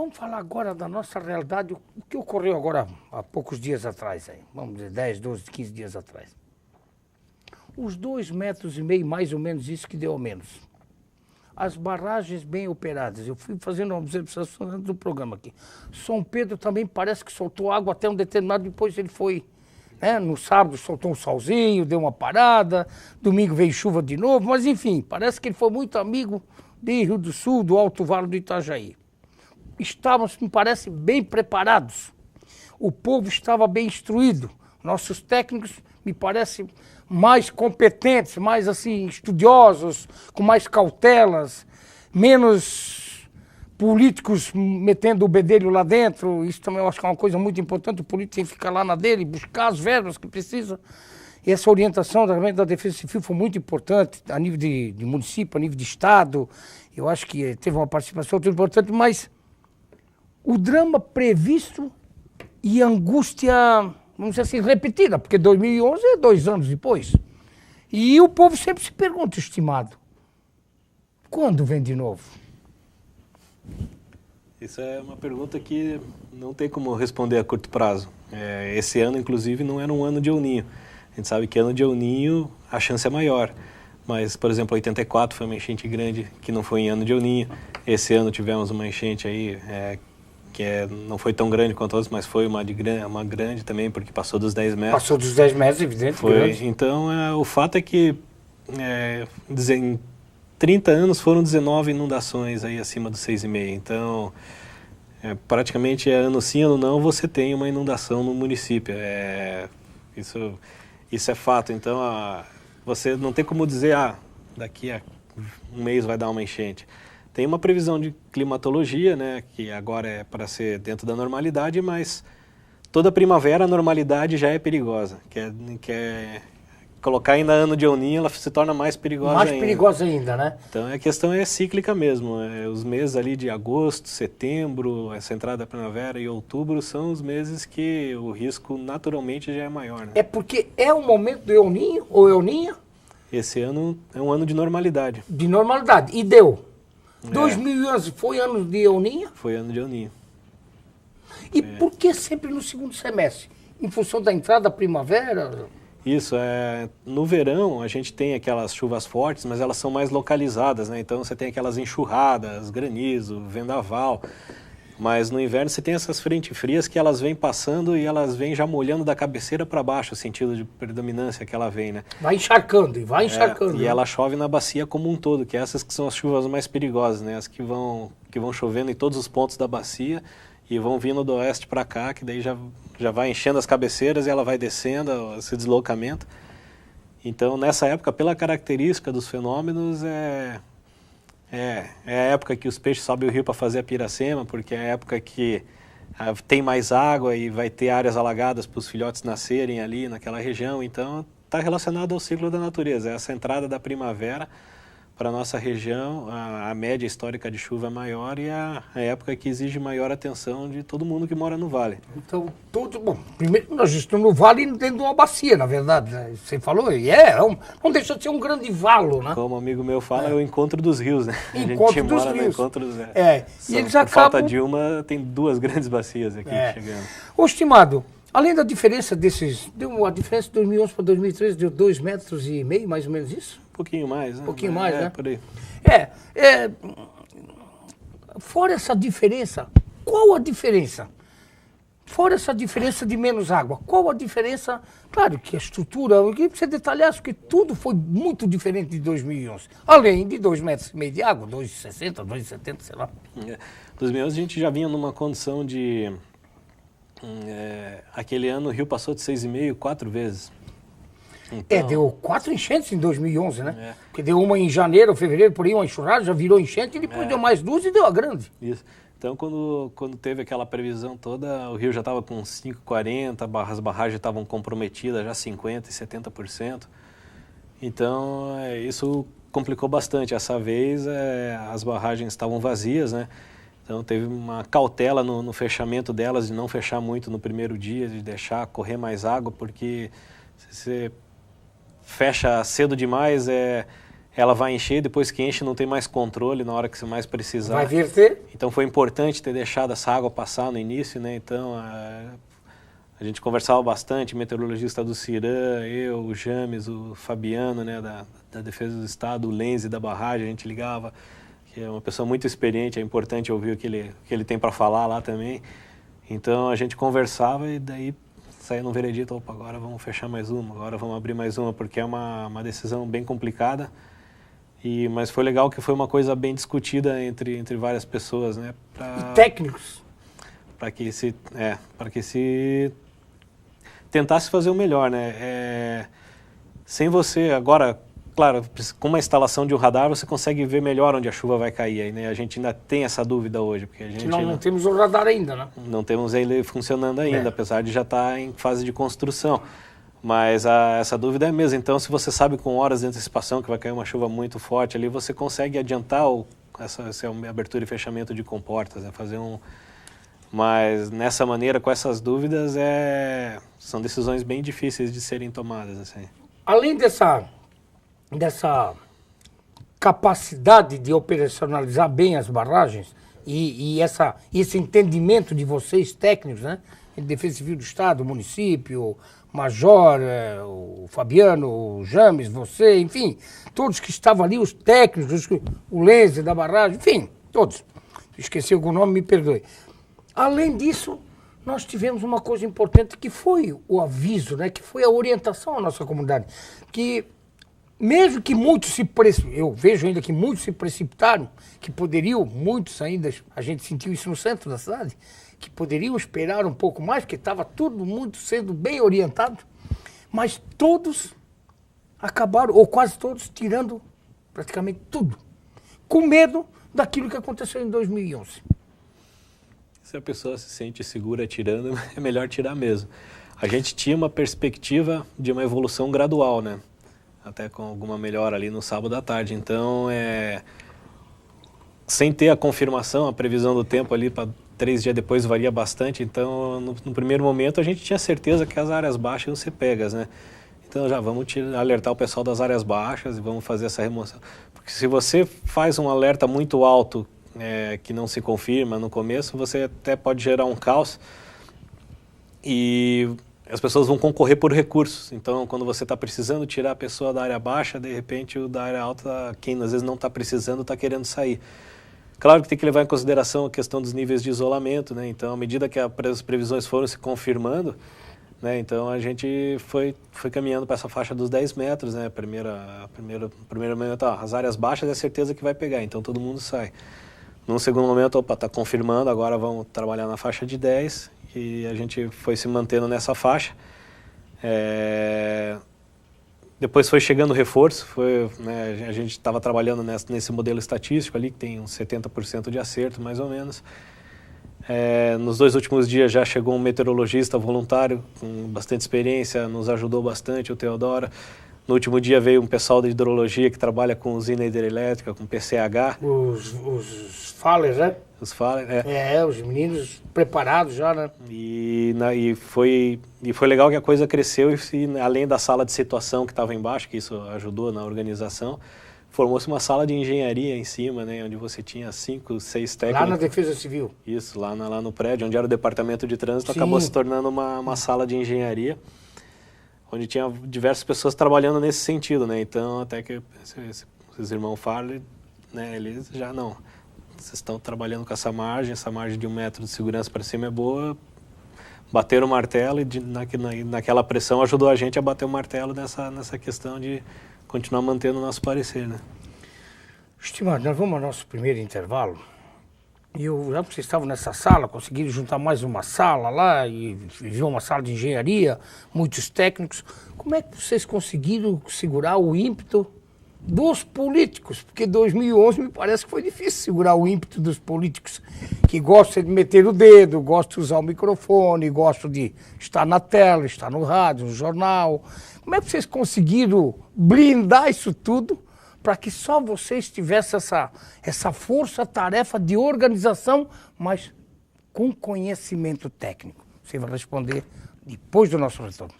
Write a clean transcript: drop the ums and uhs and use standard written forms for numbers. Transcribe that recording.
vamos falar agora da nossa realidade, o que ocorreu agora há poucos dias atrás, aí, vamos dizer 10, 12, 15 dias atrás. Os 2,5 metros, mais ou menos isso que deu ao menos. As barragens bem operadas, eu fui fazendo uma observação antes do programa aqui. São Pedro também parece que soltou água até um determinado, depois ele foi, né, no sábado soltou um solzinho, deu uma parada, domingo veio chuva de novo, mas enfim, parece que ele foi muito amigo de Rio do Sul, do Alto Vale do Itajaí. Estávamos, me parece, bem preparados. O povo estava bem instruído. Nossos técnicos, me parece, mais competentes, mais assim, estudiosos, com mais cautelas, menos políticos metendo o bedelho lá dentro. Isso também eu acho que é uma coisa muito importante. O político tem que ficar lá na dele, buscar as verbas que precisa. E essa orientação da Defesa Civil foi muito importante, a nível de município, a nível de estado. Eu acho que teve uma participação muito importante, mas o drama previsto e a angústia, vamos dizer assim, repetida, porque 2011 é 2 anos depois. E o povo sempre se pergunta, estimado, quando vem de novo? Isso é uma pergunta que não tem como responder a curto prazo. Esse ano, inclusive, não era um ano de El Niño. A gente sabe que ano de El Niño a chance é maior. Mas, por exemplo, 84 foi uma enchente grande que não foi em ano de El Niño. Esse ano tivemos uma enchente aí não foi tão grande quanto outras, mas foi uma grande também, porque passou dos 10 metros. Passou dos 10 metros, evidente. Foi. Grande. Então, o fato é que em 30 anos foram 19 inundações aí acima dos 6,5. Então, praticamente ano sim, ano não, você tem uma inundação no município. Isso é fato. Então, você não tem como dizer, daqui a um mês vai dar uma enchente. Tem uma previsão de climatologia, né, que agora é para ser dentro da normalidade, mas toda primavera a normalidade já é perigosa. Colocar ainda ano de El Niño, ela se torna mais perigosa ainda. Mais perigosa ainda, né? Então a questão é cíclica mesmo. Os meses ali de agosto, setembro, essa entrada da primavera e outubro são os meses que o risco naturalmente já é maior. Né? É porque é o momento do El Niño ou El Niña? Esse ano é um ano de normalidade. De normalidade. E deu. 2011 foi ano de El Niño? Foi ano de El Niño. E por que sempre no segundo semestre? Em função da entrada da primavera? Isso, no verão a gente tem aquelas chuvas fortes, mas elas são mais localizadas, né? Então você tem aquelas enxurradas, granizo, vendaval. Mas no inverno você tem essas frentes frias que elas vêm passando e elas vêm já molhando da cabeceira para baixo, o sentido de predominância que ela vem, né? Vai encharcando e vai encharcando. E ela chove na bacia como um todo, que essas que são as chuvas mais perigosas, né? As que vão chovendo em todos os pontos da bacia e vão vindo do oeste para cá, que daí já vai enchendo as cabeceiras e ela vai descendo, esse deslocamento. Então, nessa época, pela característica dos fenômenos, é a época que os peixes sobem o rio para fazer a piracema, porque é a época que tem mais água e vai ter áreas alagadas para os filhotes nascerem ali naquela região. Então, está relacionado ao ciclo da natureza. Essa entrada da primavera para a nossa região, a média histórica de chuva é maior e a época que exige maior atenção de todo mundo que mora no vale. Então, primeiro nós estamos no vale dentro de uma bacia, na verdade, né? Você falou, não deixa de ser um grande valo, né? Como um amigo meu fala, é o encontro dos rios, né? Encontro dos rios. No encontro dos rios. E eles acabam... falta de uma, tem 2 grandes bacias aqui chegando. Ô, estimado, além da diferença deu a diferença de 2011 para 2013 deu 2,5 metros, mais ou menos isso? Um pouquinho mais, né? Um pouquinho mais, né? Por aí. Fora essa diferença, qual a diferença? Fora essa diferença de menos água, qual a diferença? Claro que a estrutura, eu queria que você detalhasse, porque tudo foi muito diferente de 2011. Além de 2,5 metros de água, 2,60, 2,70, sei lá. Em 2011 a gente já vinha numa condição de... aquele ano o rio passou de 6,5 4 vezes. Então, deu 4 enchentes em 2011, né? Porque deu uma em janeiro, fevereiro, por aí, uma enxurrada, já virou enchente, e depois deu mais 2 e deu a grande. Isso. Então, quando teve aquela previsão toda, o rio já estava com 5,40, as barragens estavam comprometidas já 50% e 70%. Então, isso complicou bastante. Essa vez, as barragens estavam vazias, né? Então, teve uma cautela no fechamento delas, de não fechar muito no primeiro dia, de deixar correr mais água, porque se você fecha cedo demais, ela vai encher, depois que enche não tem mais controle na hora que você mais precisar. Vai verter? Então foi importante ter deixado essa água passar no início, né? Então a gente conversava bastante, meteorologista do CIRAM, eu, o James, o Fabiano, né, da Defesa do Estado, o Lenzi da barragem, a gente ligava, que é uma pessoa muito experiente, é importante ouvir o que ele tem para falar lá também. Então a gente conversava e daí saía no veredito, opa, agora vamos fechar mais uma, agora vamos abrir mais uma, porque é uma decisão bem complicada. Mas foi legal que foi uma coisa bem discutida entre várias pessoas, né? E técnicos? Para que se tentasse fazer o melhor, né? Sem você, agora, claro, com uma instalação de um radar você consegue ver melhor onde a chuva vai cair, aí, né? A gente ainda tem essa dúvida hoje, porque a gente não temos o radar ainda, né? Não temos ele funcionando ainda, apesar de já estar em fase de construção. Mas essa dúvida é mesmo. Então, se você sabe com horas de antecipação que vai cair uma chuva muito forte ali, você consegue adiantar essa abertura e fechamento de comportas, né? Fazer Mas nessa maneira, com essas dúvidas, são decisões bem difíceis de serem tomadas, assim. Além dessa capacidade de operacionalizar bem as barragens e esse entendimento de vocês técnicos, né? Defesa Civil do Estado, o município, Major, o Fabiano, o James, você, enfim, todos que estavam ali, os técnicos, o Lenzi da barragem, enfim, todos. Esqueci algum nome, me perdoe. Além disso, nós tivemos uma coisa importante que foi o aviso, né, que foi a orientação à nossa comunidade, que mesmo que muitos eu vejo ainda que muitos se precipitaram, que poderiam, muitos ainda, a gente sentiu isso no centro da cidade, que poderiam esperar um pouco mais, porque estava todo mundo sendo bem orientado, mas todos acabaram, ou quase todos, tirando praticamente tudo, com medo daquilo que aconteceu em 2011. Se a pessoa se sente segura tirando, é melhor tirar mesmo. A gente tinha uma perspectiva de uma evolução gradual, né? Até com alguma melhora ali no sábado à tarde. Então, sem ter a confirmação, a previsão do tempo ali para 3 dias depois varia bastante. Então, no primeiro momento, a gente tinha certeza que as áreas baixas iam ser pegas, né? Então, já vamos alertar o pessoal das áreas baixas e vamos fazer essa remoção. Porque se você faz um alerta muito alto, que não se confirma no começo, você até pode gerar um caos e as pessoas vão concorrer por recursos. Então, quando você está precisando tirar a pessoa da área baixa, de repente o da área alta, quem às vezes não está precisando, está querendo sair. Claro que tem que levar em consideração a questão dos níveis de isolamento, né? Então, à medida que as previsões foram se confirmando, né? Então a gente foi caminhando para essa faixa dos 10 metros, né? Primeiro momento, as áreas baixas é certeza que vai pegar, então todo mundo sai. Num segundo momento, está confirmando, agora vamos trabalhar na faixa de 10 e a gente foi se mantendo nessa faixa. Depois foi chegando o reforço, né, a gente estava trabalhando nesse modelo estatístico ali, que tem uns 70% de acerto, mais ou menos. Nos 2 últimos dias já chegou um meteorologista voluntário com bastante experiência, nos ajudou bastante, o Teodoro. No último dia veio um pessoal da hidrologia que trabalha com usina hidrelétrica, com PCH. Os Fallers, né? Os Fallers, os meninos preparados já, né? E foi legal que a coisa cresceu e além da sala de situação que estava embaixo, que isso ajudou na organização, formou-se uma sala de engenharia em cima, né? Onde você tinha 5, 6 técnicos. Lá na Defesa Civil. Isso, lá no prédio, onde era o departamento de trânsito, Sim. Acabou se tornando uma sala de engenharia, onde tinha diversas pessoas trabalhando nesse sentido, né? Então, até que esses irmãos Farley, né? Eles já não. Vocês estão trabalhando com essa margem de 1 metro de segurança para cima é boa. Bateram o martelo e naquela pressão ajudou a gente a bater o martelo nessa questão de continuar mantendo o nosso parecer, né? Estimado, nós vamos ao nosso primeiro intervalo. E já que vocês estavam nessa sala, conseguiram juntar mais uma sala lá e viu uma sala de engenharia, muitos técnicos. Como é que vocês conseguiram segurar o ímpeto dos políticos? Porque 2011 me parece que foi difícil segurar o ímpeto dos políticos que gostam de meter o dedo, gostam de usar o microfone, gostam de estar na tela, estar no rádio, no jornal. Como é que vocês conseguiram blindar isso tudo para que só vocês tivessem essa força-tarefa de organização, mas com conhecimento técnico? Você vai responder depois do nosso retorno.